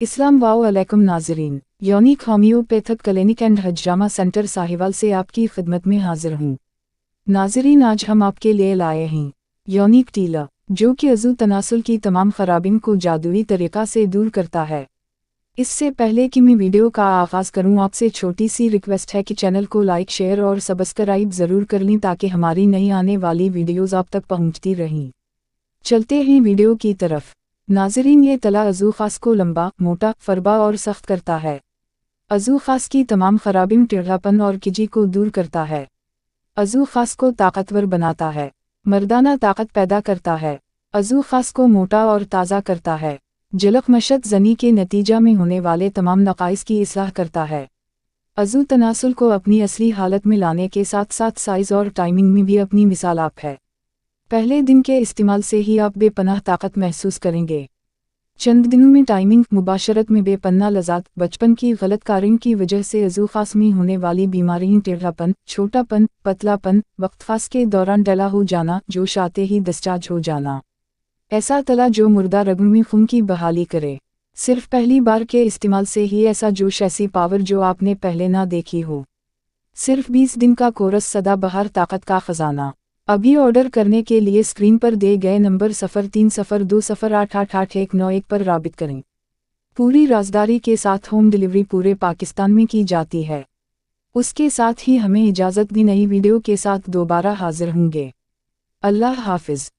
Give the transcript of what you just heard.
अस्सलाम वालेकुम नाज़रीन, यूनिक होम्योपैथिक क्लिनिक एंड हजरामा सेंटर साहिवाल से आपकी खिदमत में हाजिर हूँ। नाज़रीन, आज हम आपके लिए लाए हैं यूनिक टीला, जो कि अज़ू तनासुल की तमाम खराबियों को जादुई तरीक़ा से दूर करता है। इससे पहले कि मैं वीडियो का आगाज़ करूं, आपसे छोटी सी रिक्वेस्ट है कि चैनल को लाइक, शेयर और सब्सक्राइब ज़रूर कर लें ताकि हमारी नई आने वाली वीडियोज़ आप तक पहुंचती रहें। चलते हैं वीडियो की तरफ। नाज़रीन, ये तला अज़ू ख़ास को लंबा, मोटा, फरबा और सख्त करता है। अज़ू ख़ास की तमाम खराबियों, टेढ़ापन और किजी को दूर करता है। अज़ू ख़ास को ताकतवर बनाता है, मर्दाना ताकत पैदा करता है। अज़ू ख़ास को मोटा और ताज़ा करता है। जलक मशत ज़नी के नतीजा में होने वाले तमाम नक़ाइस की इस्लाह करता है। अज़ू तनासुल को अपनी असली हालत में लाने के साथ साथ साइज़ और टाइमिंग में भी अपनी मिसाल आप है। पहले दिन के इस्तेमाल से ही आप बेपनाह ताकत महसूस करेंगे। चंद दिनों में टाइमिंग, मुबाशरत में बेपन्ना लज़्ज़त, बचपन की गलत कारियों की वजह से अज़ू ख़ास में होने वाली बीमारियों, टेढ़ापन, छोटापन, पतलापन, वक्त ख़ास के दौरान डला हो जाना, जोश आते ही डिस्चार्ज हो जाना। ऐसा तला जो मुर्दा रगों में खून की बहाली करे। सिर्फ पहली बार के इस्तेमाल से ही ऐसा जोश, ऐसी पावर जो आपने पहले ना देखी हो। सिर्फ 20 दिन का कोर्स, सदा बहार ताकत का ख़जाना। अभी ऑर्डर करने के लिए स्क्रीन पर दिए गए नंबर 0302088891 पर राबित करें। पूरी राज़दारी के साथ होम डिलीवरी पूरे पाकिस्तान में की जाती है। उसके साथ ही हमें इजाज़त दी, नई वीडियो के साथ दोबारा हाजिर होंगे। अल्लाह हाफिज़।